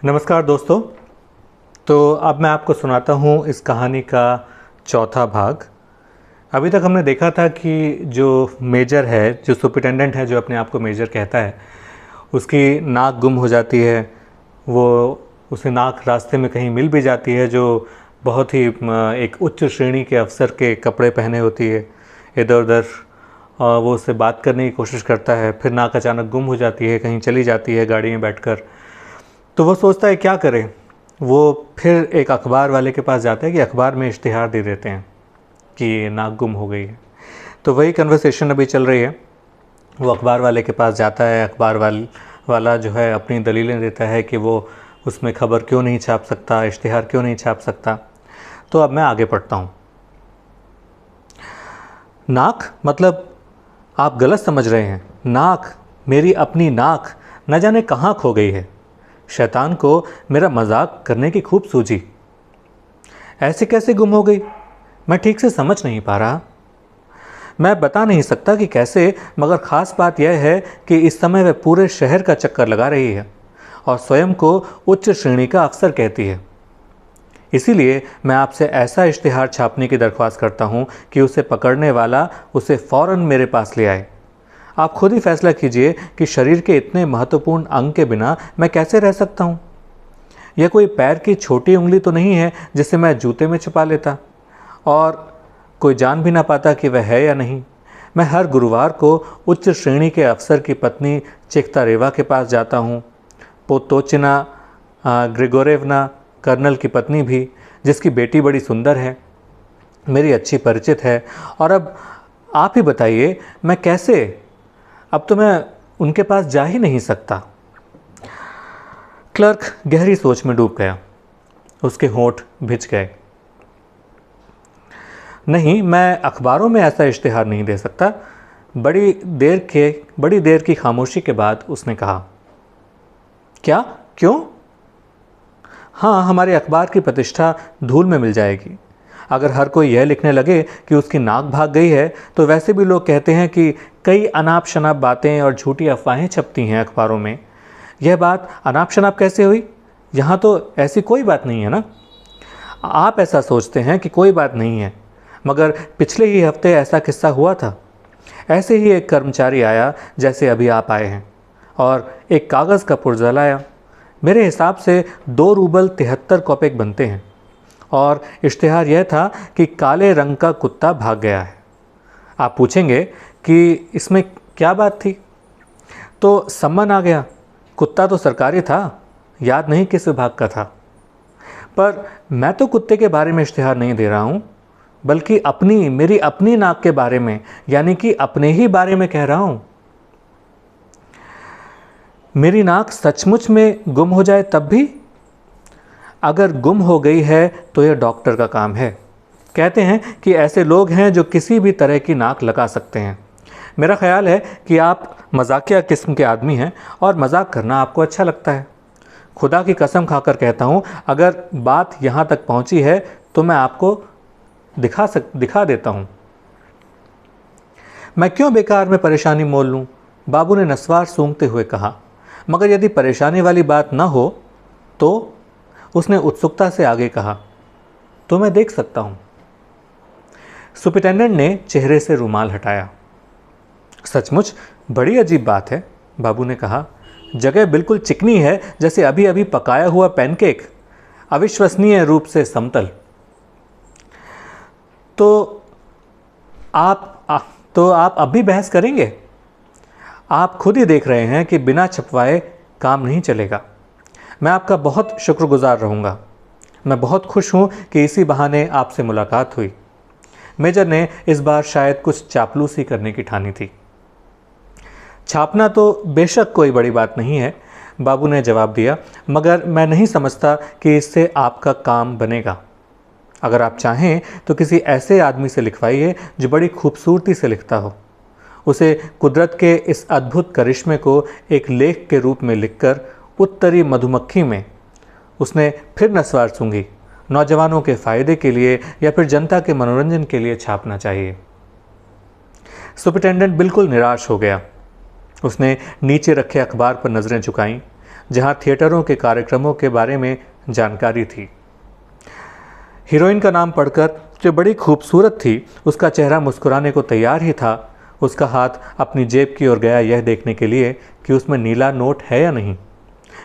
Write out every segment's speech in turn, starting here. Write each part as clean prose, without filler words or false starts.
नमस्कार दोस्तों। तो अब मैं आपको सुनाता हूँ इस कहानी का चौथा भाग। अभी तक हमने देखा था कि जो मेजर है, जो सुपरिटेंडेंट है, जो अपने आप को मेजर कहता है, उसकी नाक गुम हो जाती है। वो उसे नाक रास्ते में कहीं मिल भी जाती है, जो बहुत ही एक उच्च श्रेणी के अफसर के कपड़े पहने होती है। इधर उधर वो उससे बात करने की कोशिश करता है, फिर नाक अचानक गुम हो जाती है, कहीं चली जाती है गाड़ी में बैठकर। तो वो सोचता है क्या करे। वो फिर एक अखबार वाले के पास जाता है कि अखबार में इश्तिहार दे देते हैं कि नाक गुम हो गई है। तो वही कन्वर्सेशन अभी चल रही है। वो अखबार वाले के पास जाता है, वाला जो है अपनी दलीलें देता है कि वो उसमें खबर क्यों नहीं छाप सकता, इश्तिहार क्यों नहीं छाप सकता। तो अब मैं आगे पढ़ता हूँ। नाक मतलब आप गलत समझ रहे हैं। नाक, मेरी अपनी नाक न जाने कहाँ खो गई है। शैतान को मेरा मजाक करने की खूब सूझी। ऐसे कैसे गुम हो गई, मैं ठीक से समझ नहीं पा रहा। मैं बता नहीं सकता कि कैसे, मगर ख़ास बात यह है कि इस समय वह पूरे शहर का चक्कर लगा रही है और स्वयं को उच्च श्रेणी का अफसर कहती है। इसीलिए मैं आपसे ऐसा इश्तिहार छापने की दरख्वास्त करता हूँ कि उसे पकड़ने वाला उसे फ़ौरन मेरे पास ले आए। आप खुद ही फैसला कीजिए कि शरीर के इतने महत्वपूर्ण अंग के बिना मैं कैसे रह सकता हूँ। यह कोई पैर की छोटी उंगली तो नहीं है जिसे मैं जूते में छुपा लेता और कोई जान भी ना पाता कि वह है या नहीं। मैं हर गुरुवार को उच्च श्रेणी के अफसर की पत्नी चेख्तारेवा के पास जाता हूँ। पोतोचिना ग्रिगोरेवना कर्नल की पत्नी भी, जिसकी बेटी बड़ी सुंदर है, मेरी अच्छी परिचित है। और अब आप ही बताइए मैं कैसे, अब तो मैं उनके पास जा ही नहीं सकता। क्लर्क गहरी सोच में डूब गया। उसके होंठ भिज गए। नहीं, मैं अखबारों में ऐसा इश्तिहार नहीं दे सकता। बड़ी देर की खामोशी के बाद उसने कहा, क्या, क्यों? हाँ, हमारे अखबार की प्रतिष्ठा धूल में मिल जाएगी। अगर हर कोई यह लिखने लगे कि उसकी नाक भाग गई है, तो वैसे भी लोग कहते हैं कि कई अनाप शनाप बातें और झूठी अफवाहें छपती हैं अखबारों में। यह बात अनाप शनाप कैसे हुई? यहाँ तो ऐसी कोई बात नहीं है ना। आप ऐसा सोचते हैं कि कोई बात नहीं है, मगर पिछले ही हफ्ते ऐसा किस्सा हुआ था। ऐसे ही एक कर्मचारी आया जैसे अभी आप आए हैं और एक कागज़ का पुर्जा लाया। मेरे हिसाब से 2 रूबल 73 कौपेक बनते हैं और इश्तिहार यह था कि काले रंग का कुत्ता भाग गया है। आप पूछेंगे कि इसमें क्या बात थी? तो सम्मन आ गया। कुत्ता तो सरकारी था, याद नहीं किस विभाग का था। पर मैं तो कुत्ते के बारे में इश्तिहार नहीं दे रहा हूँ, बल्कि मेरी अपनी नाक के बारे में, यानी कि अपने ही बारे में कह रहा हूँ। मेरी नाक सचमुच में गुम हो जाए तब भी? अगर गुम हो गई है तो यह डॉक्टर का काम है। कहते हैं कि ऐसे लोग हैं जो किसी भी तरह की नाक लगा सकते हैं। मेरा ख्याल है कि आप मजाकिया किस्म के आदमी हैं और मजाक करना आपको अच्छा लगता है। खुदा की कसम खाकर कहता हूँ, अगर बात यहाँ तक पहुँची है तो मैं आपको दिखा देता हूँ। मैं क्यों बेकार में परेशानी मोल लूँ? बाबू ने नस्वार सूंघते हुए कहा। मगर यदि परेशानी वाली बात न हो तो? उसने उत्सुकता से आगे कहा, तो मैं देख सकता हूँ। सुपरिटेंडेंट ने चेहरे से रुमाल हटाया। सचमुच बड़ी अजीब बात है, बाबू ने कहा। जगह बिल्कुल चिकनी है, जैसे अभी अभी पकाया हुआ पैनकेक, अविश्वसनीय रूप से समतल। तो आप अब भी बहस करेंगे? आप खुद ही देख रहे हैं कि बिना छपवाए काम नहीं चलेगा। मैं आपका बहुत शुक्रगुजार रहूँगा। मैं बहुत खुश हूँ कि इसी बहाने आपसे मुलाकात हुई। मेजर ने इस बार शायद कुछ चापलूसी करने की ठानी थी। छापना तो बेशक कोई बड़ी बात नहीं है, बाबू ने जवाब दिया, मगर मैं नहीं समझता कि इससे आपका काम बनेगा। अगर आप चाहें तो किसी ऐसे आदमी से लिखवाइए जो बड़ी खूबसूरती से लिखता हो। उसे कुदरत के इस अद्भुत करिश्मे को एक लेख के रूप में लिखकर उत्तरी मधुमक्खी में, उसने फिर नस्वार सूंघी, नौजवानों के फ़ायदे के लिए या फिर जनता के मनोरंजन के लिए छापना चाहिए। सुपरिटेंडेंट बिल्कुल निराश हो गया। उसने नीचे रखे अखबार पर नज़रें झुकाईं। जहां थिएटरों के कार्यक्रमों के बारे में जानकारी थी। हीरोइन का नाम पढ़कर जो बड़ी खूबसूरत थी, उसका चेहरा मुस्कुराने को तैयार ही था। उसका हाथ अपनी जेब की ओर गया यह देखने के लिए कि उसमें नीला नोट है या नहीं,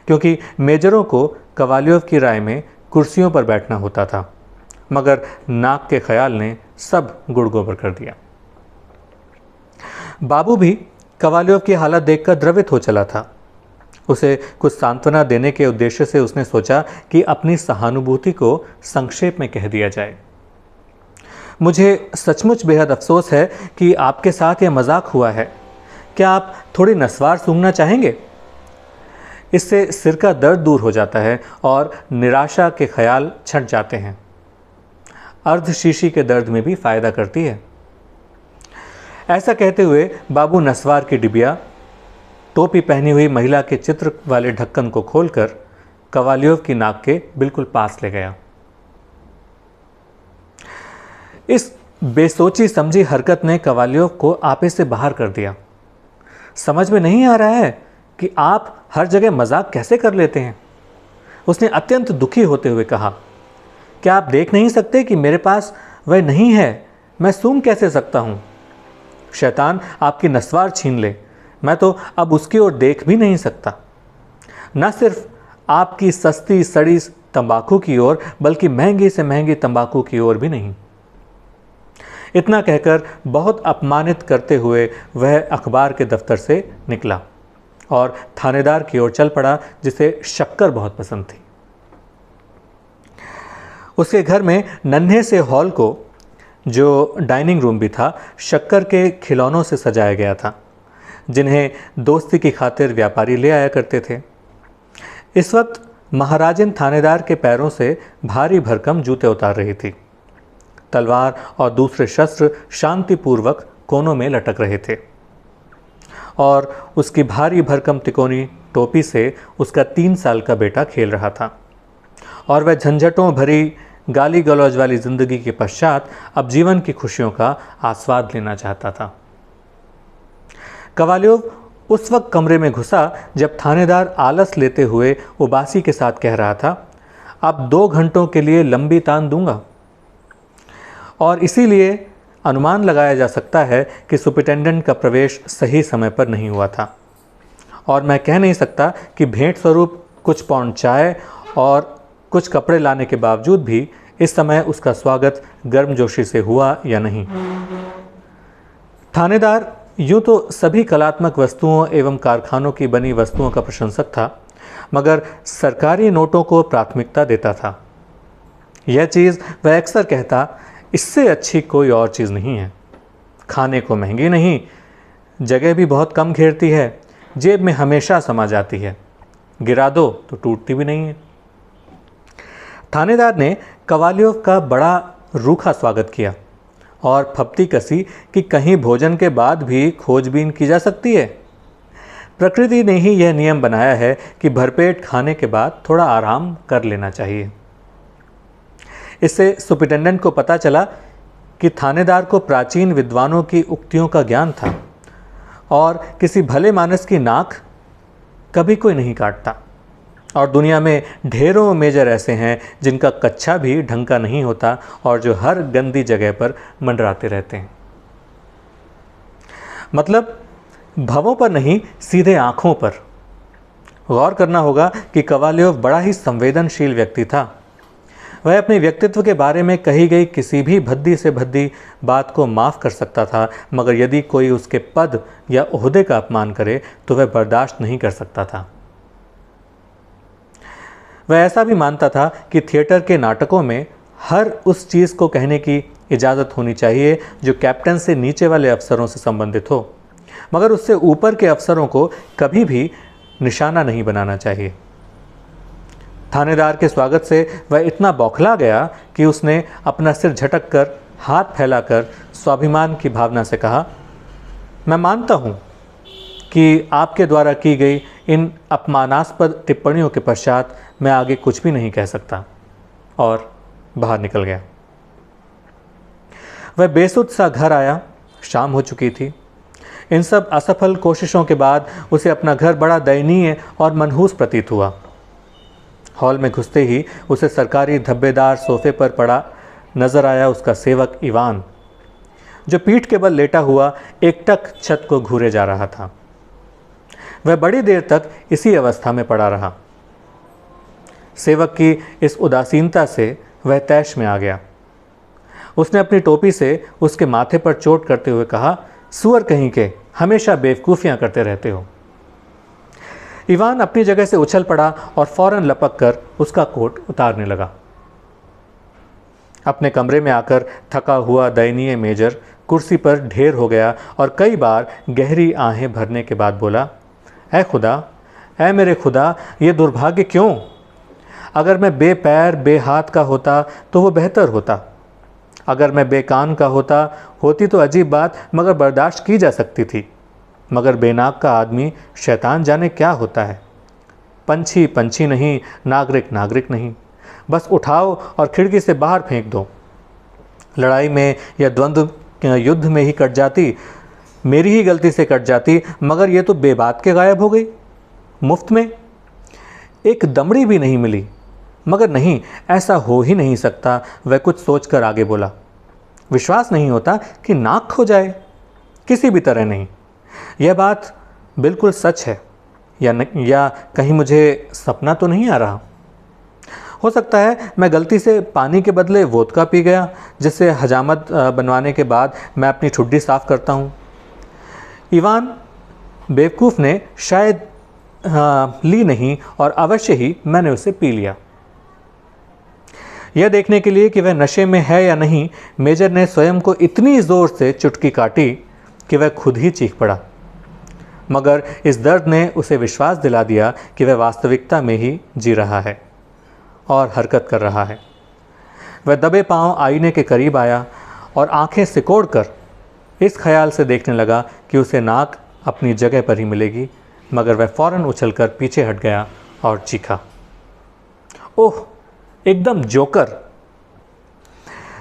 क्योंकि मेजरों को कवालियोव की राय में कुर्सियों पर बैठना होता था। मगर नाक के ख्याल ने सब गुड़गोबर कर दिया। बाबू भी कवालियोव की हालत देखकर द्रवित हो चला था। उसे कुछ सांत्वना देने के उद्देश्य से उसने सोचा कि अपनी सहानुभूति को संक्षेप में कह दिया जाए। मुझे सचमुच बेहद अफसोस है कि आपके साथ यह मजाक हुआ है। क्या आप थोड़ी नस्वार सूंघना चाहेंगे? इससे सिर का दर्द दूर हो जाता है और निराशा के ख्याल छंट जाते हैं। अर्धशीशी के दर्द में भी फायदा करती है। ऐसा कहते हुए बाबू नस्वार की डिबिया, टोपी पहनी हुई महिला के चित्र वाले ढक्कन को खोलकर कवालियोव की नाक के बिल्कुल पास ले गया। इस बेसोची समझी हरकत ने कवालियोव को आपे से बाहर कर दिया। समझ में नहीं आ रहा है कि आप हर जगह मजाक कैसे कर लेते हैं। उसने अत्यंत दुखी होते हुए कहा, क्या आप देख नहीं सकते कि मेरे पास वह नहीं है? मैं सूंघ कैसे सकता हूं? शैतान आपकी नस्वार छीन ले, मैं तो अब उसकी ओर देख भी नहीं सकता। न सिर्फ आपकी सस्ती सड़ी तंबाकू की ओर, बल्कि महंगी से महंगी तंबाकू की ओर भी नहीं। इतना कहकर बहुत अपमानित करते हुए वह अखबार के दफ्तर से निकला और थानेदार की ओर चल पड़ा, जिसे शक्कर बहुत पसंद थी। उसके घर में नन्हे से हॉल को, जो डाइनिंग रूम भी था, शक्कर के खिलौनों से सजाया गया था, जिन्हें दोस्ती की खातिर व्यापारी ले आया करते थे। इस वक्त महाराजन थानेदार के पैरों से भारी भरकम जूते उतार रही थी। तलवार और दूसरे शस्त्र शांतिपूर्वक कोनों में लटक रहे थे और उसकी भारी भरकम तिकोनी टोपी से उसका 3 साल का बेटा खेल रहा था और वह झंझटों भरी गाली गलौज वाली जिंदगी के पश्चात अब जीवन की खुशियों का आस्वाद लेना चाहता था। कवालियोव उस वक्त कमरे में घुसा जब थानेदार आलस लेते हुए उबासी के साथ कह रहा था, अब 2 घंटों के लिए लंबी तान दूंगा। और इसीलिए अनुमान लगाया जा सकता है कि सुपरिटेंडेंट का प्रवेश सही समय पर नहीं हुआ था और मैं कह नहीं सकता कि भेंट स्वरूप कुछ पाउंड चाय और कुछ कपड़े लाने के बावजूद भी इस समय उसका स्वागत गर्मजोशी से हुआ या नहीं। थानेदार यूं तो सभी कलात्मक वस्तुओं एवं कारखानों की बनी वस्तुओं का प्रशंसक था, मगर सरकारी नोटों को प्राथमिकता देता था। यह चीज़ वह अक्सर कहता, इससे अच्छी कोई और चीज़ नहीं है। खाने को महंगी नहीं, जगह भी बहुत कम घेरती है, जेब में हमेशा समा जाती है, गिरा दो तो टूटती भी नहीं है। थानेदार ने कवालियोव का बड़ा रूखा स्वागत किया और फप्ती कसी कि कहीं भोजन के बाद भी खोजबीन की जा सकती है। प्रकृति ने ही यह नियम बनाया है कि भरपेट खाने के बाद थोड़ा आराम कर लेना चाहिए। इससे सुपरिटेंडेंट को पता चला कि थानेदार को प्राचीन विद्वानों की उक्तियों का ज्ञान था और किसी भले मानस की नाक कभी कोई नहीं काटता और दुनिया में ढेरों मेजर ऐसे हैं जिनका कच्छा भी ढंग का नहीं होता और जो हर गंदी जगह पर मंडराते रहते हैं। मतलब भवों पर नहीं, सीधे आँखों पर। गौर करना होगा कि कवालियोव बड़ा ही संवेदनशील व्यक्ति था। वह अपने व्यक्तित्व के बारे में कही गई किसी भी भद्दी से भद्दी बात को माफ़ कर सकता था, मगर यदि कोई उसके पद या ओहदे का अपमान करे तो वह बर्दाश्त नहीं कर सकता था। वह ऐसा भी मानता था कि थिएटर के नाटकों में हर उस चीज़ को कहने की इजाज़त होनी चाहिए जो कैप्टन से नीचे वाले अफसरों से संबंधित हो, मगर उससे ऊपर के अफसरों को कभी भी निशाना नहीं बनाना चाहिए। थानेदार के स्वागत से वह इतना बौखला गया कि उसने अपना सिर झटक कर हाथ फैलाकर स्वाभिमान की भावना से कहा, मैं मानता हूँ कि आपके द्वारा की गई इन अपमानास्पद टिप्पणियों के पश्चात मैं आगे कुछ भी नहीं कह सकता, और बाहर निकल गया। वह बेसुध सा घर आया। शाम हो चुकी थी। इन सब असफल कोशिशों के बाद उसे अपना घर बड़ा दयनीय और मनहूस प्रतीत हुआ। हॉल में घुसते ही उसे सरकारी धब्बेदार सोफे पर पड़ा नजर आया उसका सेवक इवान, जो पीठ के बल लेटा हुआ एकटक छत को घूरे जा रहा था। वह बड़ी देर तक इसी अवस्था में पड़ा रहा। सेवक की इस उदासीनता से वह तैश में आ गया। उसने अपनी टोपी से उसके माथे पर चोट करते हुए कहा, सुअर कहीं के, हमेशा बेवकूफ़ियाँ करते रहते हो। इवान अपनी जगह से उछल पड़ा और फौरन लपक कर उसका कोट उतारने लगा। अपने कमरे में आकर थका हुआ दयनीय मेजर कुर्सी पर ढेर हो गया और कई बार गहरी आहें भरने के बाद बोला, ऐ खुदा, ऐ मेरे खुदा, ये दुर्भाग्य क्यों? अगर मैं बेपैर बेहाथ का होता तो वो बेहतर होता। अगर मैं बेकान का होती तो अजीब बात, मगर बर्दाश्त की जा सकती थी। मगर बेनाक का आदमी शैतान जाने क्या होता है। पंछी पंछी नहीं, नागरिक नागरिक नहीं। बस उठाओ और खिड़की से बाहर फेंक दो। लड़ाई में या द्वंद्व युद्ध में ही कट जाती, मेरी ही गलती से कट जाती, मगर ये तो बेबात के गायब हो गई। मुफ्त में एक दमड़ी भी नहीं मिली। मगर नहीं, ऐसा हो ही नहीं सकता। वह कुछ सोचकर आगे बोला, विश्वास नहीं होता कि नाक खो जाए। किसी भी तरह नहीं। यह बात बिल्कुल सच है या कहीं मुझे सपना तो नहीं आ रहा। हो सकता है मैं गलती से पानी के बदले वोदका पी गया, जिससे हजामत बनवाने के बाद मैं अपनी ठुड्डी साफ करता हूँ। इवान बेवकूफ़ ने शायद ली नहीं और अवश्य ही मैंने उसे पी लिया। यह देखने के लिए कि वह नशे में है या नहीं, मेजर ने स्वयं को इतनी ज़ोर से चुटकी काटी कि वह खुद ही चीख पड़ा। मगर इस दर्द ने उसे विश्वास दिला दिया कि वह वास्तविकता में ही जी रहा है और हरकत कर रहा है। वह दबे पांव आईने के करीब आया और आंखें सिकोड़कर इस ख्याल से देखने लगा कि उसे नाक अपनी जगह पर ही मिलेगी, मगर वह फौरन उछलकर पीछे हट गया और चीखा, ओह, एकदम जोकर।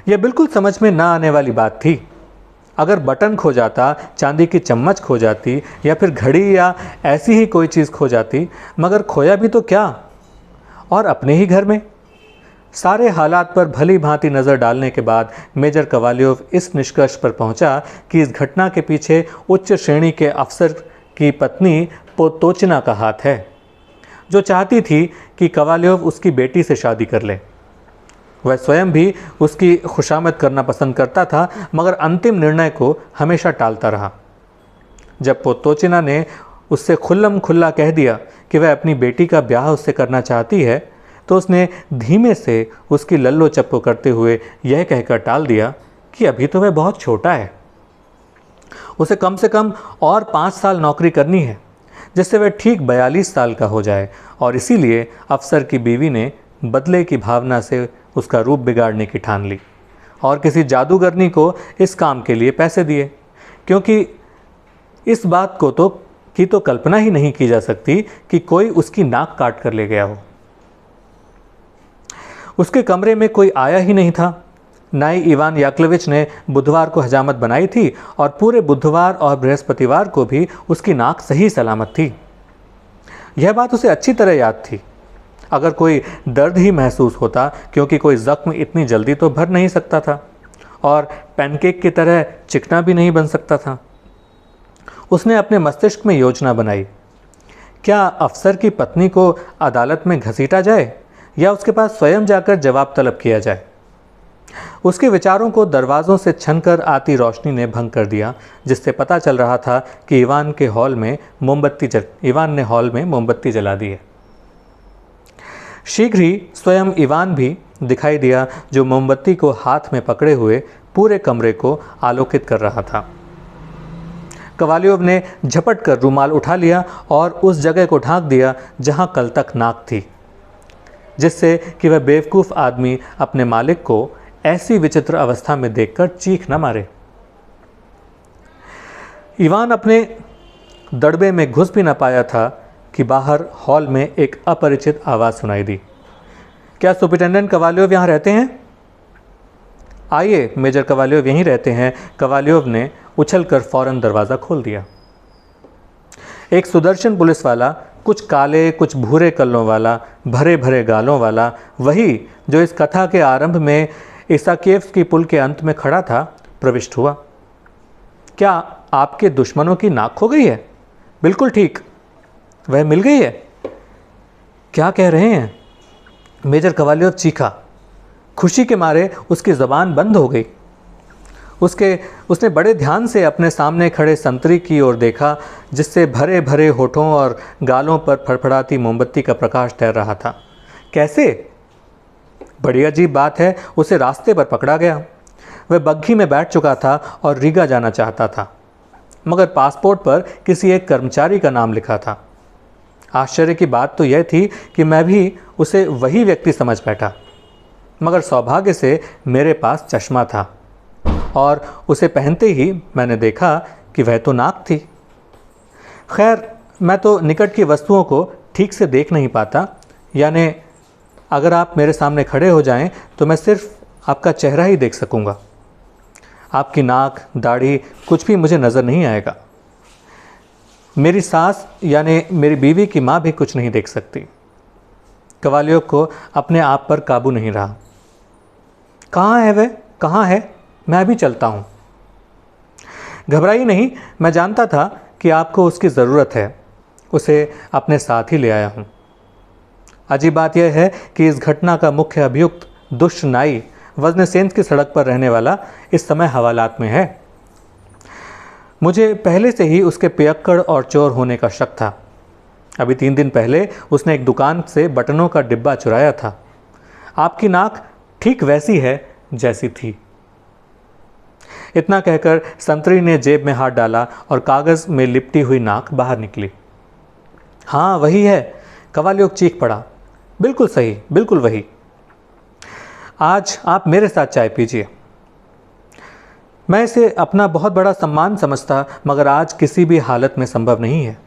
यह बिल्कुल समझ में ना आने वाली बात थी। अगर बटन खो जाता, चांदी की चम्मच खो जाती या फिर घड़ी या ऐसी ही कोई चीज़ खो जाती, मगर खोया भी तो क्या, और अपने ही घर में। सारे हालात पर भली भांति नज़र डालने के बाद मेजर कवालियोव इस निष्कर्ष पर पहुंचा कि इस घटना के पीछे उच्च श्रेणी के अफसर की पत्नी पोतोचना का हाथ है, जो चाहती थी कि कवालियोव उसकी बेटी से शादी कर ले। वह स्वयं भी उसकी खुशामद करना पसंद करता था, मगर अंतिम निर्णय को हमेशा टालता रहा। जब पोतोचना ने उससे खुल्लम खुल्ला कह दिया कि वह अपनी बेटी का ब्याह उससे करना चाहती है, तो उसने धीमे से उसकी लल्लो चप्पो करते हुए यह कहकर टाल दिया कि अभी तो वह बहुत छोटा है। उसे कम से कम और 5 साल नौकरी करनी है, जिससे वह ठीक 42 साल का हो जाए, और इसीलिए अफसर की बीवी ने बदले की भावना से उसका रूप बिगाड़ने की ठान ली और किसी जादूगरनी को इस काम के लिए पैसे दिए, क्योंकि इस बात को तो कल्पना ही नहीं की जा सकती कि कोई उसकी नाक काट कर ले गया हो। उसके कमरे में कोई आया ही नहीं था। नाई इवान याकलोविच ने बुधवार को हजामत बनाई थी और पूरे बुधवार और बृहस्पतिवार को भी उसकी नाक सही सलामत थी। यह बात उसे अच्छी तरह याद थी। अगर कोई दर्द ही महसूस होता, क्योंकि कोई ज़ख्म इतनी जल्दी तो भर नहीं सकता था और पैनकेक की तरह चिकना भी नहीं बन सकता था। उसने अपने मस्तिष्क में योजना बनाई, क्या अफसर की पत्नी को अदालत में घसीटा जाए या उसके पास स्वयं जाकर जवाब तलब किया जाए। उसके विचारों को दरवाज़ों से छनकर आती रोशनी ने भंग कर दिया, जिससे पता चल रहा था कि इवान ने हॉल में मोमबत्ती जला दी है। शीघ्र ही स्वयं इवान भी दिखाई दिया, जो मोमबत्ती को हाथ में पकड़े हुए पूरे कमरे को आलोकित कर रहा था। कवालियोव ने झपट कर रूमाल उठा लिया और उस जगह को ढांक दिया जहां कल तक नाक थी, जिससे कि वह बेवकूफ़ आदमी अपने मालिक को ऐसी विचित्र अवस्था में देखकर चीख न मारे। इवान अपने दड़बे में घुस भी न पाया था कि बाहर हॉल में एक अपरिचित आवाज़ सुनाई दी। क्या सुपरिटेंडेंट कवालियोव यहाँ रहते हैं? आइए, मेजर कवालियोव यहीं रहते हैं। कवालियोव ने उछलकर फौरन दरवाज़ा खोल दिया। एक सुदर्शन पुलिस वाला, कुछ काले कुछ भूरे कल्लों वाला, भरे भरे गालों वाला, वही जो इस कथा के आरंभ में इसाकियेव्स्की पुल के अंत में खड़ा था, प्रविष्ट हुआ। क्या आपके दुश्मनों की नाक खो गई है? बिल्कुल ठीक, वह मिल गई है। क्या कह रहे हैं? मेजर कोवाल्योव चीखा। खुशी के मारे उसकी ज़बान बंद हो गई। उसने बड़े ध्यान से अपने सामने खड़े संतरी की ओर देखा, जिससे भरे भरे होठों और गालों पर फड़फड़ाती मोमबत्ती का प्रकाश तैर रहा था। कैसे? बड़ी अजीब बात है, उसे रास्ते पर पकड़ा गया। वह बग्घी में बैठ चुका था और रीगा जाना चाहता था, मगर पासपोर्ट पर किसी एक कर्मचारी का नाम लिखा था। आश्चर्य की बात तो यह थी कि मैं भी उसे वही व्यक्ति समझ बैठा, मगर सौभाग्य से मेरे पास चश्मा था और उसे पहनते ही मैंने देखा कि वह तो नाक थी। खैर, मैं तो निकट की वस्तुओं को ठीक से देख नहीं पाता, यानी अगर आप मेरे सामने खड़े हो जाएं तो मैं सिर्फ आपका चेहरा ही देख सकूंगा। आपकी नाक, दाढ़ी कुछ भी मुझे नज़र नहीं आएगा। मेरी सास यानी मेरी बीवी की माँ भी कुछ नहीं देख सकती। कोवाल्योव को अपने आप पर काबू नहीं रहा। कहाँ है वह? कहाँ है? मैं अभी चलता हूँ। घबराइए नहीं, मैं जानता था कि आपको उसकी ज़रूरत है, उसे अपने साथ ही ले आया हूँ। अजीब बात यह है कि इस घटना का मुख्य अभियुक्त दुष्ट नाई वज़्नेसेंस्क की सड़क पर रहने वाला इस समय हवालात में है। मुझे पहले से ही उसके पियक्कड़ और चोर होने का शक था। अभी 3 दिन पहले उसने एक दुकान से बटनों का डिब्बा चुराया था। आपकी नाक ठीक वैसी है जैसी थी। इतना कहकर संतरी ने जेब में हाथ डाला और कागज़ में लिपटी हुई नाक बाहर निकली। हाँ, वही है, कोवाल्योव चीख पड़ा। बिल्कुल सही, बिल्कुल वही। आज आप मेरे साथ चाय पीजिए। मैं इसे अपना बहुत बड़ा सम्मान समझता, मगर आज किसी भी हालत में संभव नहीं है।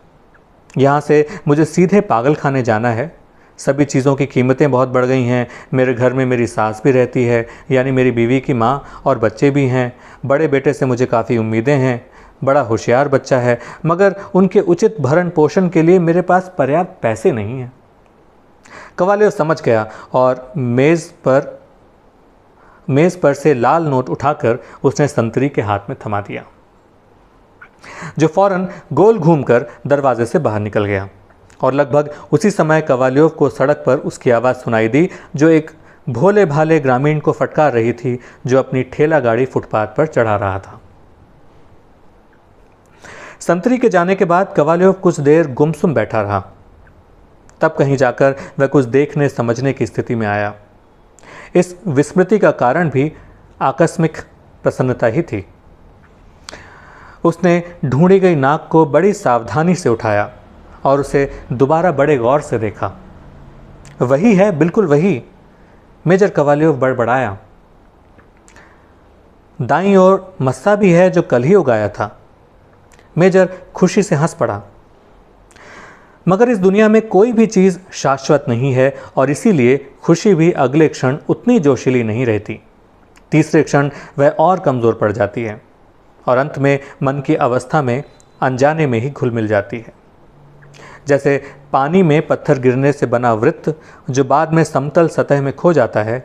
यहाँ से मुझे सीधे पागल खाने जाना है। सभी चीज़ों की कीमतें बहुत बढ़ गई हैं। मेरे घर में मेरी सास भी रहती है, यानी मेरी बीवी की माँ, और बच्चे भी हैं। बड़े बेटे से मुझे काफ़ी उम्मीदें हैं। बड़ा होशियार बच्चा है, मगर उनके उचित भरण पोषण के लिए मेरे पास पर्याप्त पैसे नहीं हैं। कोवाल्योव समझ गया और मेज़ पर से लाल नोट उठाकर उसने संतरी के हाथ में थमा दिया, जो फौरन गोल घूमकर दरवाजे से बाहर निकल गया। और लगभग उसी समय कोवाल्योव को सड़क पर उसकी आवाज़ सुनाई दी, जो एक भोले भाले ग्रामीण को फटकार रही थी, जो अपनी ठेला गाड़ी फुटपाथ पर चढ़ा रहा था। संतरी के जाने के बाद कोवाल्योव कुछ देर गुमसुम बैठा रहा। तब कहीं जाकर वह कुछ देखने समझने की स्थिति में आया। इस विस्मृति का कारण भी आकस्मिक प्रसन्नता ही थी। उसने ढूंढी गई नाक को बड़ी सावधानी से उठाया और उसे दोबारा बड़े गौर से देखा। वही है, बिल्कुल वही, मेजर कोवाल्योव बड़बड़ाया। दाईं ओर मस्सा भी है, जो कल ही उगाया था। मेजर खुशी से हंस पड़ा। मगर इस दुनिया में कोई भी चीज़ शाश्वत नहीं है, और इसीलिए खुशी भी अगले क्षण उतनी जोशीली नहीं रहती। तीसरे क्षण वह और कमज़ोर पड़ जाती है और अंत में मन की अवस्था में अनजाने में ही घुल मिल जाती है। जैसे पानी में पत्थर गिरने से बना वृत्त, जो बाद में समतल सतह में खो जाता है।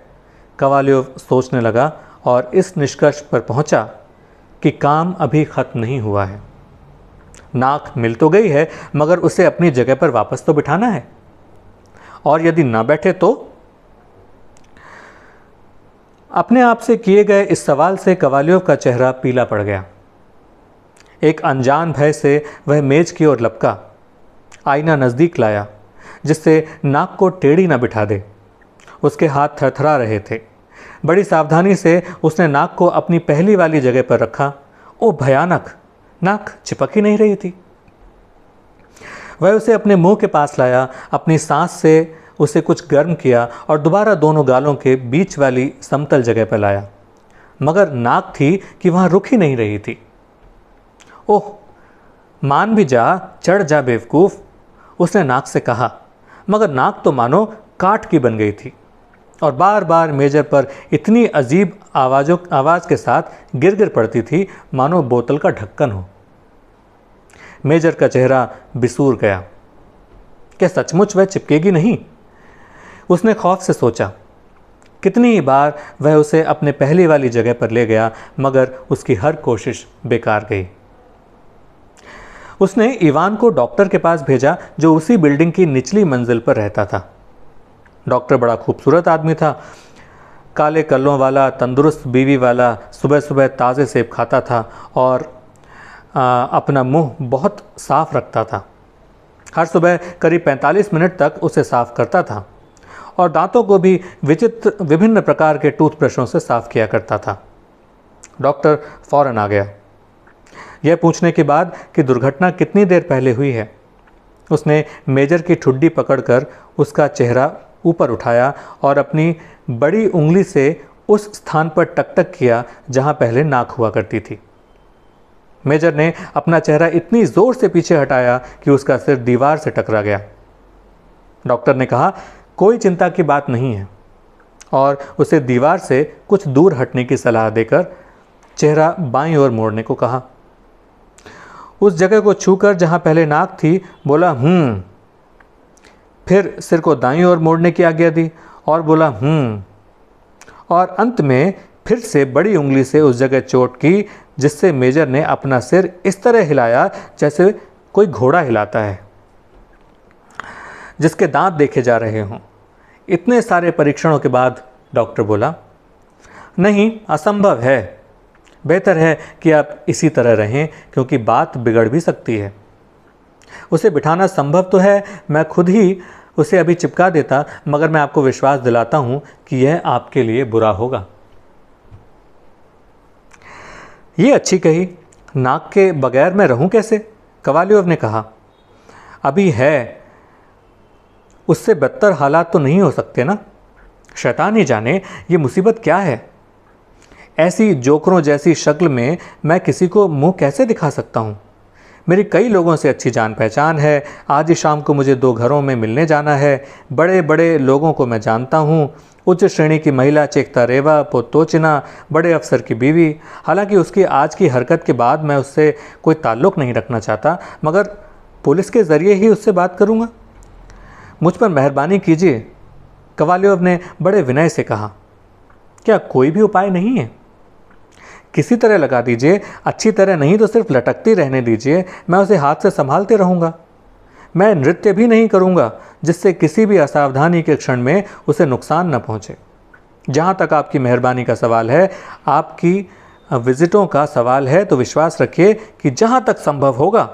कोवाल्योव सोचने लगा और इस निष्कर्ष पर पहुंचा कि काम अभी ख़त्म नहीं हुआ है। नाक मिल तो गई है, मगर उसे अपनी जगह पर वापस तो बिठाना है, और यदि ना बैठे तो। अपने आप से किए गए इस सवाल से कोवाल्योव का चेहरा पीला पड़ गया। एक अनजान भय से वह मेज की ओर लपका, आईना नज़दीक लाया, जिससे नाक को टेढ़ी न बिठा दे। उसके हाथ थरथरा रहे थे। बड़ी सावधानी से उसने नाक को अपनी पहली वाली जगह पर रखा। ओ भयानक! नाक चिपक ही नहीं रही थी। वह उसे अपने मुंह के पास लाया, अपनी सांस से उसे कुछ गर्म किया और दोबारा दोनों गालों के बीच वाली समतल जगह पर लाया, मगर नाक थी कि वहाँ रुक ही नहीं रही थी। ओह, मान भी जा, चढ़ जा बेवकूफ़, उसने नाक से कहा, मगर नाक तो मानो काठ की बन गई थी और बार बार मेजर पर इतनी अजीब आवाज़ के साथ गिर गिर पड़ती थी, मानो बोतल का ढक्कन हो। मेजर का चेहरा बिसूर गया। क्या सचमुच वह चिपकेगी नहीं? उसने खौफ से सोचा। कितनी ही बार वह उसे अपने पहली वाली जगह पर ले गया, मगर उसकी हर कोशिश बेकार गई। उसने इवान को डॉक्टर के पास भेजा, जो उसी बिल्डिंग की निचली मंजिल पर रहता था। डॉक्टर बड़ा खूबसूरत आदमी था, काले कल्लों वाला, तंदुरुस्त बीवी वाला, सुबह सुबह ताज़े सेब खाता था और अपना मुंह बहुत साफ रखता था। हर सुबह करीब 45 मिनट तक उसे साफ करता था और दांतों को भी विभिन्न प्रकार के टूथब्रशों से साफ किया करता था। डॉक्टर फौरन आ गया, यह पूछने के बाद कि दुर्घटना कितनी देर पहले हुई है। उसने मेजर की ठुड्डी पकड़कर उसका चेहरा ऊपर उठाया और अपनी बड़ी उंगली से उस स्थान पर टकटक किया जहां पहले नाक हुआ करती थी। मेजर ने अपना चेहरा इतनी जोर से पीछे हटाया कि उसका सिर दीवार से टकरा गया। डॉक्टर ने कहा, कोई चिंता की बात नहीं है, और उसे दीवार से कुछ दूर हटने की सलाह देकर चेहरा बाईं ओर मोड़ने को कहा। उस जगह को छूकर जहां पहले नाक थी बोला फिर सिर को दाईं ओर मोड़ने की आज्ञा दी और बोला और अंत में फिर से बड़ी उंगली से उस जगह चोट की जिससे मेजर ने अपना सिर इस तरह हिलाया जैसे कोई घोड़ा हिलाता है जिसके दांत देखे जा रहे हों। इतने सारे परीक्षणों के बाद डॉक्टर बोला, नहीं, असंभव है, बेहतर है कि आप इसी तरह रहें क्योंकि बात बिगड़ भी सकती है। उसे बिठाना संभव तो है, मैं खुद ही उसे अभी चिपका देता, मगर मैं आपको विश्वास दिलाता हूं कि यह आपके लिए बुरा होगा। ये अच्छी कही, नाक के बगैर मैं रहूं कैसे? कवालियोव ने कहा। अभी है, उससे बदतर हालात तो नहीं हो सकते ना? शैतान ही जाने ये मुसीबत क्या है। ऐसी जोकरों जैसी शक्ल में मैं किसी को मुंह कैसे दिखा सकता हूँ? मेरी कई लोगों से अच्छी जान पहचान है। आज ही शाम को मुझे 2 घरों में मिलने जाना है। बड़े बड़े लोगों को मैं जानता हूँ, उच्च श्रेणी की महिला चेकता रेवा पोतोचिना, बड़े अफसर की बीवी। हालांकि उसकी आज की हरकत के बाद मैं उससे कोई ताल्लुक़ नहीं रखना चाहता, मगर पुलिस के ज़रिए ही उससे बात करूँगा। मुझ पर मेहरबानी कीजिए, कवालियोव ने बड़े विनय से कहा। क्या कोई भी उपाय नहीं है? किसी तरह लगा दीजिए, अच्छी तरह नहीं तो सिर्फ लटकती रहने दीजिए, मैं उसे हाथ से संभालते रहूँगा। मैं नृत्य भी नहीं करूँगा जिससे किसी भी असावधानी के क्षण में उसे नुकसान न पहुँचे। जहाँ तक आपकी मेहरबानी का सवाल है, आपकी विजिटों का सवाल है, तो विश्वास रखिए कि जहाँ तक संभव होगा।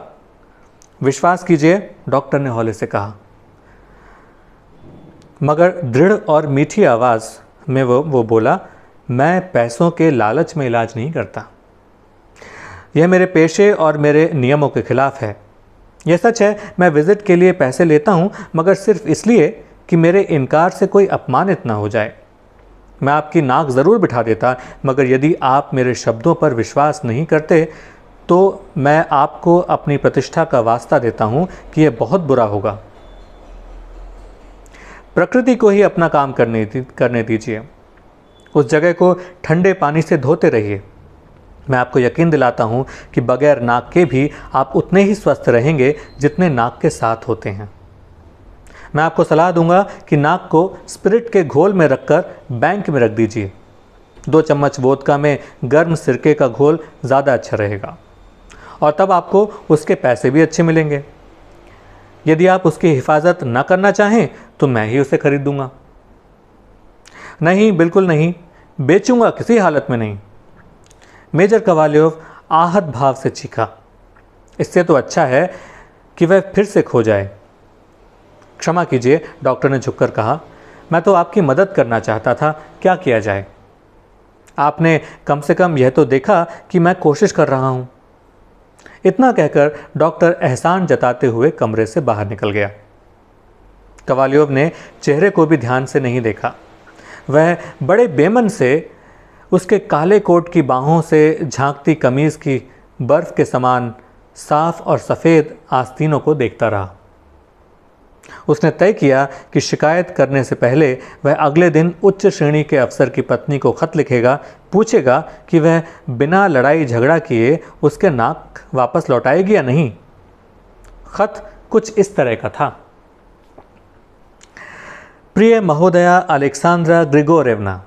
विश्वास कीजिए, डॉक्टर ने हौले से कहा, मगर दृढ़ और मीठी आवाज़ में वो बोला, मैं पैसों के लालच में इलाज नहीं करता। यह मेरे पेशे और मेरे नियमों के खिलाफ है। यह सच है, मैं विज़िट के लिए पैसे लेता हूँ, मगर सिर्फ इसलिए कि मेरे इनकार से कोई अपमानित ना हो जाए। मैं आपकी नाक ज़रूर बिठा देता, मगर यदि आप मेरे शब्दों पर विश्वास नहीं करते तो मैं आपको अपनी प्रतिष्ठा का वास्ता देता हूँ कि यह बहुत बुरा होगा। प्रकृति को ही अपना काम करने दीजिए। उस जगह को ठंडे पानी से धोते रहिए। मैं आपको यकीन दिलाता हूँ कि बगैर नाक के भी आप उतने ही स्वस्थ रहेंगे जितने नाक के साथ होते हैं। मैं आपको सलाह दूंगा कि नाक को स्पिरिट के घोल में रखकर बैंक में रख दीजिए। 2 चम्मच वोदका में गर्म सिरके का घोल ज़्यादा अच्छा रहेगा, और तब आपको उसके पैसे भी अच्छे मिलेंगे। यदि आप उसकी हिफाजत न करना चाहें तो मैं ही उसे खरीद दूंगा। नहीं, बिल्कुल नहीं, बेचूंगा किसी हालत में नहीं। मेजर कवालियोव आहत भाव से चीखा। इससे तो अच्छा है कि वह फिर से खो जाए। क्षमा कीजिए, डॉक्टर ने झुककर कहा, मैं तो आपकी मदद करना चाहता था, क्या किया जाए? आपने कम से कम यह तो देखा कि मैं कोशिश कर रहा हूं। इतना कहकर डॉक्टर एहसान जताते हुए कमरे से बाहर निकल गया। कवालियोव ने चेहरे को भी ध्यान से नहीं देखा। वह बड़े बेमन से उसके काले कोट की बाहों से झांकती कमीज़ की बर्फ़ के समान साफ और सफ़ेद आस्तीनों को देखता रहा। उसने तय किया कि शिकायत करने से पहले वह अगले दिन उच्च श्रेणी के अफसर की पत्नी को खत लिखेगा, पूछेगा कि वह बिना लड़ाई झगड़ा किए उसके नाक वापस लौटाएगी या नहीं। खत कुछ इस तरह का था। प्रिय महोदया अलेक्सांद्रा ग्रिगोरेवना,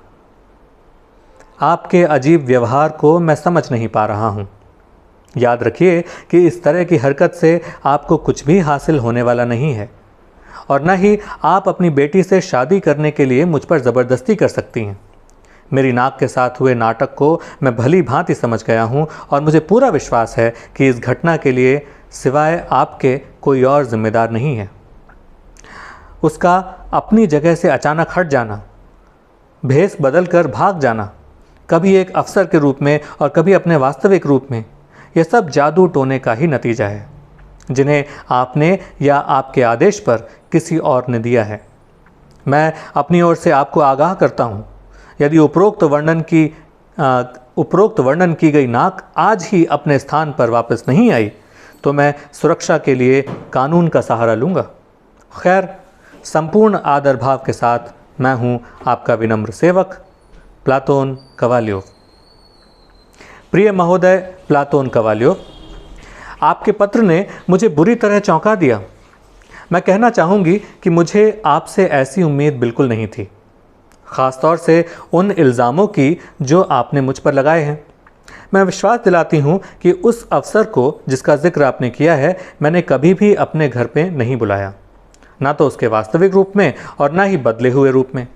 आपके अजीब व्यवहार को मैं समझ नहीं पा रहा हूँ। याद रखिए कि इस तरह की हरकत से आपको कुछ भी हासिल होने वाला नहीं है और न ही आप अपनी बेटी से शादी करने के लिए मुझ पर ज़बरदस्ती कर सकती हैं। मेरी नाक के साथ हुए नाटक को मैं भली भांति समझ गया हूँ और मुझे पूरा विश्वास है कि इस घटना के लिए सिवाय आपके कोई और जिम्मेदार नहीं है। उसका अपनी जगह से अचानक हट जाना, भेष बदल कर भाग जाना, कभी एक अफसर के रूप में और कभी अपने वास्तविक रूप में, यह सब जादू टोने का ही नतीजा है जिन्हें आपने या आपके आदेश पर किसी और ने दिया है। मैं अपनी ओर से आपको आगाह करता हूँ, यदि उपरोक्त वर्णन की गई नाक आज ही अपने स्थान पर वापस नहीं आई तो मैं सुरक्षा के लिए कानून का सहारा लूँगा। खैर, संपूर्ण आदर भाव के साथ मैं हूँ आपका विनम्र सेवक, प्लातोन कवाल्योव। प्रिय महोदय प्लातोन कवाल्योव, आपके पत्र ने मुझे बुरी तरह चौंका दिया। मैं कहना चाहूँगी कि मुझे आपसे ऐसी उम्मीद बिल्कुल नहीं थी, ख़ासतौर से उन इल्ज़ामों की जो आपने मुझ पर लगाए हैं। मैं विश्वास दिलाती हूँ कि उस अफसर को जिसका जिक्र आपने किया है मैंने कभी भी अपने घर पे नहीं बुलाया, ना तो उसके वास्तविक रूप में और ना ही बदले हुए रूप में।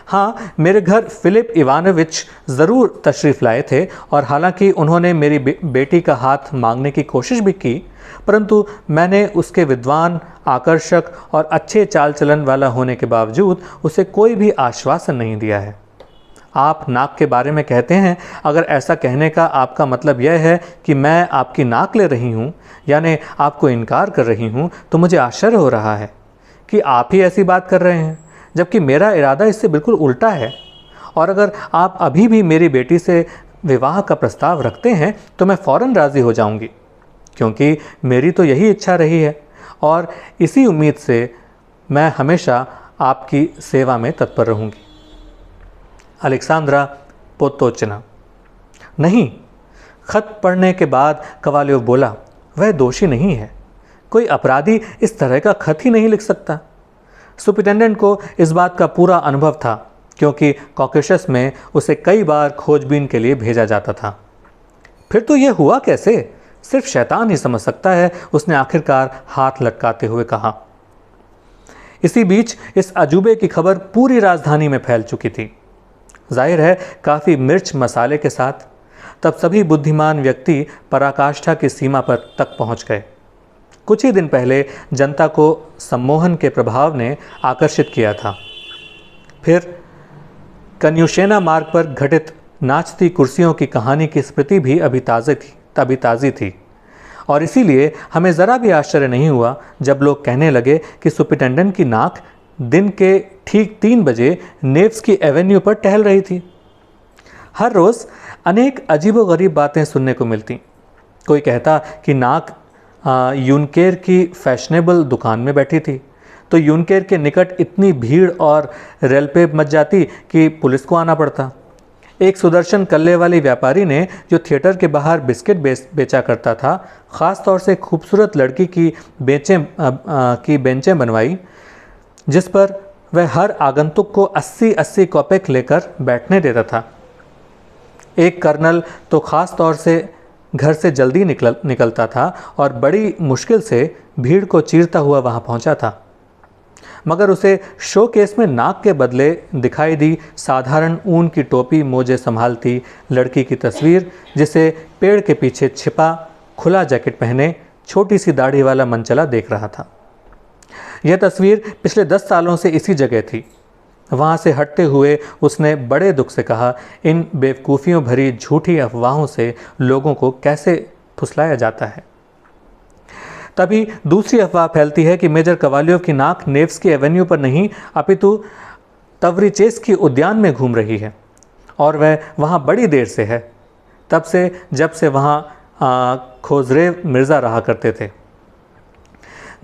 हाँ, मेरे घर फिलिप इवानोविच ज़रूर तशरीफ़ लाए थे और हालांकि उन्होंने मेरी बेटी का हाथ मांगने की कोशिश भी की, परंतु मैंने उसके विद्वान, आकर्षक और अच्छे चाल चलन वाला होने के बावजूद उसे कोई भी आश्वासन नहीं दिया है। आप नाक के बारे में कहते हैं, अगर ऐसा कहने का आपका मतलब यह है कि मैं आपकी नाक ले रही हूँ, यानी आपको इनकार कर रही हूँ, तो मुझे आश्चर्य हो रहा है कि आप ही ऐसी बात कर रहे हैं, जबकि मेरा इरादा इससे बिल्कुल उल्टा है। और अगर आप अभी भी मेरी बेटी से विवाह का प्रस्ताव रखते हैं तो मैं फ़ौरन राज़ी हो जाऊंगी, क्योंकि मेरी तो यही इच्छा रही है और इसी उम्मीद से मैं हमेशा आपकी सेवा में तत्पर रहूंगी। अलेक्सांद्रा पोतोचना। नहीं, खत पढ़ने के बाद कवाल्योव बोला, वह दोषी नहीं है। कोई अपराधी इस तरह का खत ही नहीं लिख सकता। सुपरिटेंडेंट को इस बात का पूरा अनुभव था, क्योंकि कॉकेशस में उसे कई बार खोजबीन के लिए भेजा जाता था। फिर तो यह हुआ कैसे, सिर्फ शैतान ही समझ सकता है, उसने आखिरकार हाथ लटकाते हुए कहा। इसी बीच इस अजूबे की खबर पूरी राजधानी में फैल चुकी थी, जाहिर है काफ़ी मिर्च मसाले के साथ। तब सभी बुद्धिमान व्यक्ति पराकाष्ठा की सीमा पर तक पहुंच गए। कुछ ही दिन पहले जनता को सम्मोहन के प्रभाव ने आकर्षित किया था। फिर कन्युशेना मार्ग पर घटित नाचती कुर्सियों की कहानी की स्मृति भी अभी ताज़ी थी और इसीलिए हमें ज़रा भी आश्चर्य नहीं हुआ जब लोग कहने लगे कि सुपरिटेंडेंट की नाक दिन के ठीक 3 बजे नेव्स्की एवेन्यू पर टहल रही थी। हर रोज़ अनेक अजीबोगरीब बातें सुनने को मिलती। कोई कहता कि नाक यूनकेर की फैशनेबल दुकान में बैठी थी, तो यूनकेर के निकट इतनी भीड़ और रेलपे मच जाती कि पुलिस को आना पड़ता। एक सुदर्शन कल्ले वाली व्यापारी ने जो थिएटर के बाहर बिस्किट बेचा करता था, ख़ास तौर से खूबसूरत लड़की की बेंचें बनवाई, जिस पर वह हर आगंतुक को 80-80 कॉपेक लेकर बैठने देता था। एक कर्नल तो ख़ास तौर से घर से जल्दी निकलता था और बड़ी मुश्किल से भीड़ को चीरता हुआ वहाँ पहुँचा था, मगर उसे शो केस में नाक के बदले दिखाई दी साधारण ऊन की टोपी मोजे संभालती लड़की की तस्वीर, जिसे पेड़ के पीछे छिपा खुला जैकेट पहने छोटी सी दाढ़ी वाला मनचला देख रहा था। यह तस्वीर पिछले 10 सालों से इसी जगह थी। वहाँ से हटते हुए उसने बड़े दुख से कहा, इन बेवकूफ़ियों भरी झूठी अफवाहों से लोगों को कैसे फुसलाया जाता है। तभी दूसरी अफवाह फैलती है कि मेजर कवाल्योव की नाक नेव्स्की एवेन्यू पर नहीं अपितु तवरिचेस्की उद्यान में घूम रही है और वह वहाँ बड़ी देर से है, तब से जब से वहाँ खोजरेव मिर्ज़ा रहा करते थे,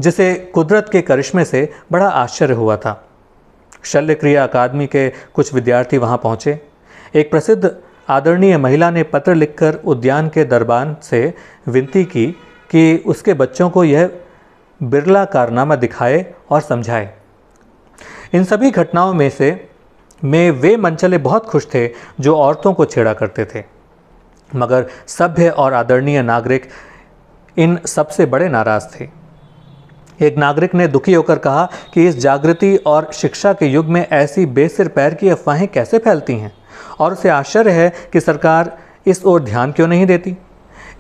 जिसे कुदरत के करिश्मे से बड़ा आश्चर्य हुआ था। शल्यक्रिया अकादमी के कुछ विद्यार्थी वहाँ पहुँचे। एक प्रसिद्ध आदरणीय महिला ने पत्र लिखकर उद्यान के दरबान से विनती की कि उसके बच्चों को यह बिरला कारनामा दिखाए और समझाए। इन सभी घटनाओं में वे मनचले बहुत खुश थे जो औरतों को छेड़ा करते थे, मगर सभ्य और आदरणीय नागरिक इन सबसे बड़े नाराज थे। एक नागरिक ने दुखी होकर कहा कि इस जागृति और शिक्षा के युग में ऐसी बेसिर पैर की अफवाहें कैसे फैलती हैं, और उसे आश्चर्य है कि सरकार इस ओर ध्यान क्यों नहीं देती।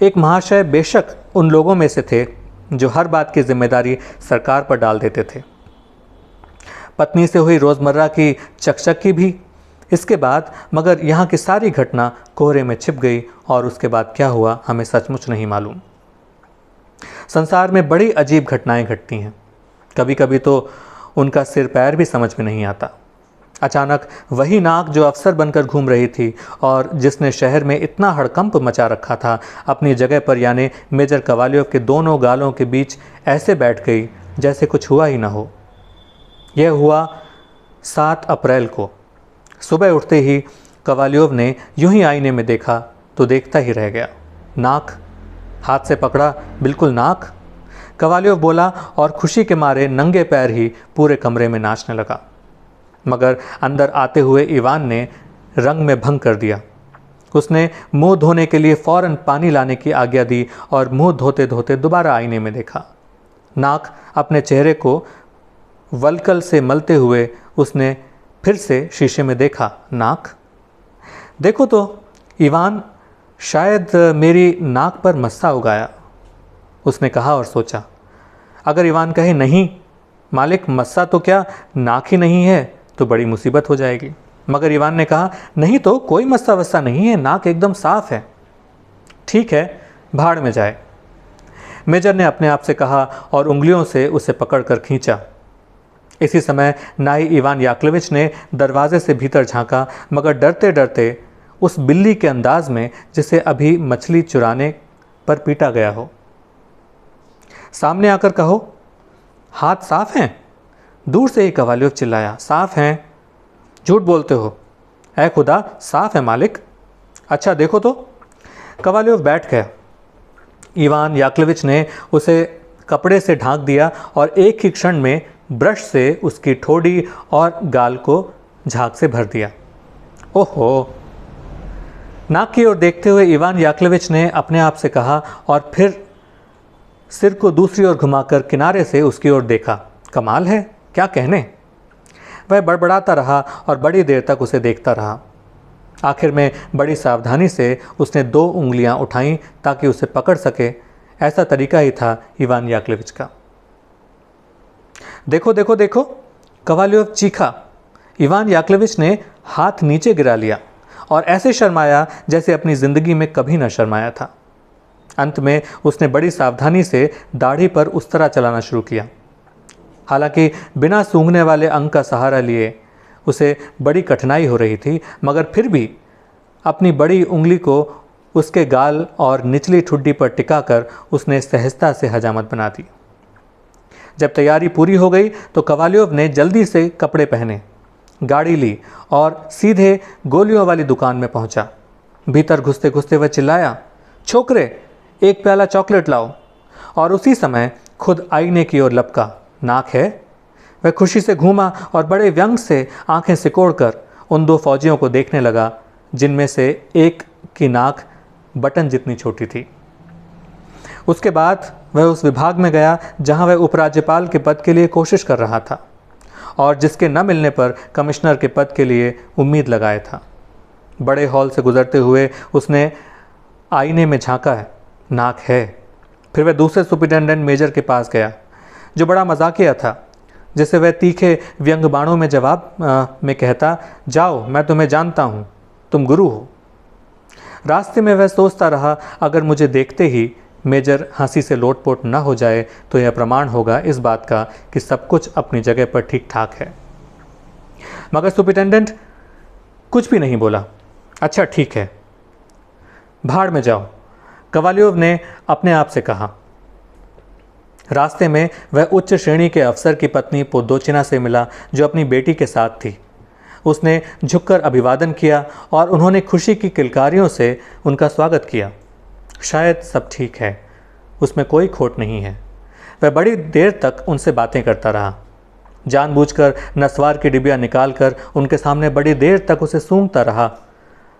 एक महाशय बेशक उन लोगों में से थे जो हर बात की जिम्मेदारी सरकार पर डाल देते थे, पत्नी से हुई रोज़मर्रा की चकचकी भी इसके बाद, मगर यहाँ की सारी घटना कोहरे में छिप गई और उसके बाद क्या हुआ हमें सचमुच नहीं मालूम। संसार में बड़ी अजीब घटनाएं घटती हैं, कभी कभी तो उनका सिर पैर भी समझ में नहीं आता। अचानक वही नाक जो अफसर बनकर घूम रही थी और जिसने शहर में इतना हड़कंप मचा रखा था, अपनी जगह पर यानी मेजर कवालियोव के दोनों गालों के बीच ऐसे बैठ गई जैसे कुछ हुआ ही ना हो। यह हुआ 7 अप्रैल को। सुबह उठते ही कवालियोव ने यूं ही आईने में देखा तो देखता ही रह गया। नाक हाथ से पकड़ा, बिल्कुल नाक। कवालियोव बोला और खुशी के मारे नंगे पैर ही पूरे कमरे में नाचने लगा। मगर अंदर आते हुए इवान ने रंग में भंग कर दिया। उसने मुंह धोने के लिए फौरन पानी लाने की आज्ञा दी और मुंह धोते धोते दोबारा आईने में देखा। नाक अपने चेहरे को वलकल से मलते हुए उसने फिर से शीशे में देखा। नाक देखो तो इवान, शायद मेरी नाक पर मस्सा उगाया, उसने कहा और सोचा। अगर इवान कहे नहीं मालिक, मस्सा तो क्या नाक ही नहीं है तो बड़ी मुसीबत हो जाएगी। मगर इवान ने कहा नहीं तो कोई मस्सा वस्सा नहीं है, नाक एकदम साफ है। ठीक है, भाड़ में जाए, मेजर ने अपने आप से कहा और उंगलियों से उसे पकड़कर खींचा। इसी समय नाई इवान याकलेविच ने दरवाजे से भीतर झांका, मगर डरते डरते उस बिल्ली के अंदाज में जिसे अभी मछली चुराने पर पीटा गया हो। सामने आकर कहो, हाथ साफ हैं? दूर से ही कवालियोव चिल्लाया। साफ हैं? झूठ बोलते हो। ऐ खुदा, साफ है मालिक। अच्छा देखो तो। कवालियोव बैठ गया। इवान याकलेविच ने उसे कपड़े से ढांक दिया और एक ही क्षण में ब्रश से उसकी ठोड़ी और गाल को झाग से भर दिया। ओहो! नाक की ओर देखते हुए इवान याकलेविच ने अपने आप से कहा और फिर सिर को दूसरी ओर घुमाकर किनारे से उसकी ओर देखा। कमाल है, क्या कहने। वह बड़बड़ाता रहा और बड़ी देर तक उसे देखता रहा। आखिर में बड़ी सावधानी से उसने 2 उंगलियां उठाईं ताकि उसे पकड़ सके। ऐसा तरीका ही था इवान याकलेविच का। देखो देखो देखो, कवालियोव चीखा। इवान याकलेविच ने हाथ नीचे गिरा लिया और ऐसे शर्माया जैसे अपनी जिंदगी में कभी न शर्माया था। अंत में उसने बड़ी सावधानी से दाढ़ी पर उस तरह चलाना शुरू किया। हालांकि बिना सूंघने वाले अंग का सहारा लिए उसे बड़ी कठिनाई हो रही थी, मगर फिर भी अपनी बड़ी उंगली को उसके गाल और निचली ठुड्डी पर टिकाकर उसने सहजता से हजामत बना दी। जब तैयारी पूरी हो गई तो कवालियोव ने जल्दी से कपड़े पहने, गाड़ी ली और सीधे गोलियों वाली दुकान में पहुंचा। भीतर घुसते घुसते वह चिल्लाया, छोकरे, एक प्याला चॉकलेट लाओ। और उसी समय खुद आईने की ओर लपका। नाक है? वह खुशी से घूमा और बड़े व्यंग से आंखें सिकोड़कर उन 2 फौजियों को देखने लगा, जिनमें से एक की नाक बटन जितनी छोटी थी। उसके बाद वह उस विभाग में गया जहां वह उपराज्यपाल के पद के लिए कोशिश कर रहा था और जिसके न मिलने पर कमिश्नर के पद के लिए उम्मीद लगाए था। बड़े हॉल से गुजरते हुए उसने आईने में झांका है, नाक है। फिर वह दूसरे सुपरिटेंडेंट मेजर के पास गया जो बड़ा मजाकिया था, जिसे वह तीखे व्यंग बाणों में जवाब में कहता, जाओ, मैं तुम्हें जानता हूँ, तुम गुरु हो। रास्ते में वह सोचता रहा, अगर मुझे देखते ही मेजर हंसी से लोटपोट न हो जाए तो यह प्रमाण होगा इस बात का कि सब कुछ अपनी जगह पर ठीक ठाक है। मगर सुपरिटेंडेंट कुछ भी नहीं बोला। अच्छा ठीक है, भाड़ में जाओ, कवालियोव ने अपने आप से कहा। रास्ते में वह उच्च श्रेणी के अफसर की पत्नी पोदोचिना से मिला जो अपनी बेटी के साथ थी। उसने झुककर अभिवादन किया और उन्होंने खुशी की किलकारियों से उनका स्वागत किया। शायद सब ठीक है, उसमें कोई खोट नहीं है। वह बड़ी देर तक उनसे बातें करता रहा। जानबूझकर नस्वार की डिबिया निकालकर उनके सामने बड़ी देर तक उसे सूंघता रहा,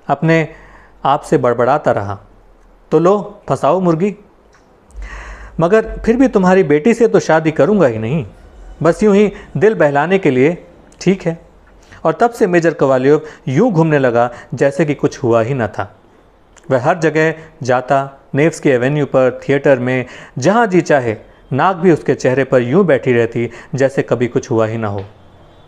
अपने आप से बड़बड़ाता रहा, तो लो फंसाओ मुर्गी, मगर फिर भी तुम्हारी बेटी से तो शादी करूँगा ही नहीं, बस यूं ही दिल बहलाने के लिए, ठीक है। और तब से मेजर कोवाल्योव यूं घूमने लगा जैसे कि कुछ हुआ ही न था। वह हर जगह जाता, नेव्स्की एवेन्यू पर, थिएटर में, जहाँ जी चाहे, नाक भी उसके चेहरे पर यूं बैठी रहती जैसे कभी कुछ हुआ ही ना हो।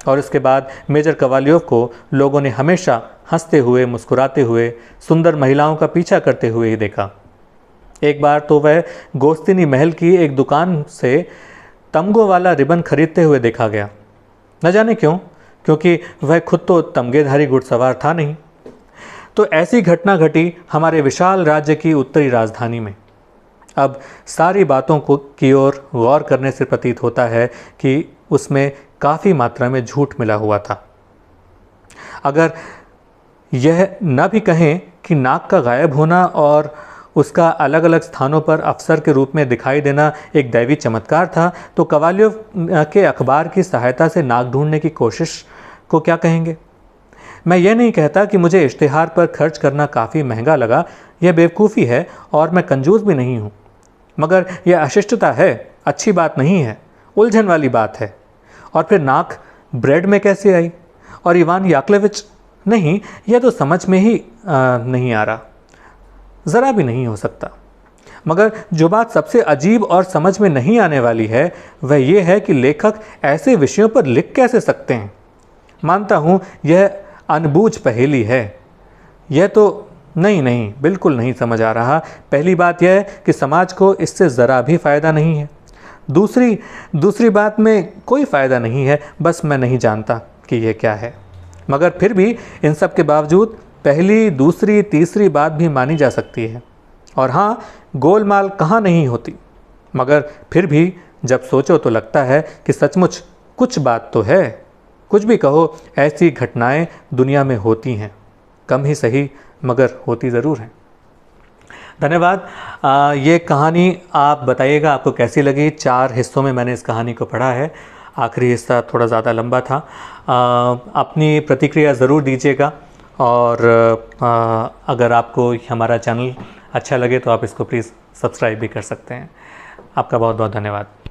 और इसके बाद मेजर कोवाल्योव को लोगों ने हमेशा हंसते हुए, मुस्कुराते हुए, सुंदर महिलाओं का पीछा करते हुए ही देखा। एक बार तो वह गोस्तिनी महल की एक दुकान से तमगों वाला रिबन खरीदते हुए देखा गया। न जाने क्यों, क्योंकि वह खुद तो तमगेधारी घुड़सवार था नहीं। तो ऐसी घटना घटी हमारे विशाल राज्य की उत्तरी राजधानी में। अब सारी बातों को की ओर गौर करने से प्रतीत होता है कि उसमें काफ़ी मात्रा में झूठ मिला हुआ था। अगर यह न भी कहें कि नाक का गायब होना और उसका अलग अलग स्थानों पर अफसर के रूप में दिखाई देना एक दैवी चमत्कार था, तो कोवाल्योव के अखबार की सहायता से नाक ढूंढने की कोशिश को क्या कहेंगे। मैं ये नहीं कहता कि मुझे इश्तिहार पर खर्च करना काफ़ी महंगा लगा, यह बेवकूफ़ी है और मैं कंजूस भी नहीं हूँ, मगर यह अशिष्टता है, अच्छी बात नहीं है, उलझन वाली बात है। और फिर नाक ब्रेड में कैसे आई, और इवान याकलेविच, नहीं, यह तो समझ में ही नहीं आ रहा, ज़रा भी नहीं हो सकता। मगर जो बात सबसे अजीब और समझ में नहीं आने वाली है वह ये है कि लेखक ऐसे विषयों पर लिख कैसे सकते हैं। मानता हूँ यह अनबूझ पहेली है, यह तो नहीं, बिल्कुल नहीं समझ आ रहा। पहली बात यह है कि समाज को इससे ज़रा भी फ़ायदा नहीं है। दूसरी बात में कोई फ़ायदा नहीं है, बस मैं नहीं जानता कि यह क्या है। मगर फिर भी इन सब के बावजूद पहली, दूसरी, तीसरी बात भी मानी जा सकती है। और हाँ, गोलमाल कहाँ नहीं होती, मगर फिर भी जब सोचो तो लगता है कि सचमुच कुछ बात तो है। कुछ भी कहो, ऐसी घटनाएं दुनिया में होती हैं, कम ही सही मगर होती ज़रूर हैं। धन्यवाद। ये कहानी आप बताइएगा आपको कैसी लगी। 4 हिस्सों में मैंने इस कहानी को पढ़ा है, आखिरी हिस्सा थोड़ा ज़्यादा लंबा था। अपनी प्रतिक्रिया ज़रूर दीजिएगा, और अगर आपको हमारा चैनल अच्छा लगे तो आप इसको प्लीज़ सब्सक्राइब भी कर सकते हैं। आपका बहुत बहुत धन्यवाद।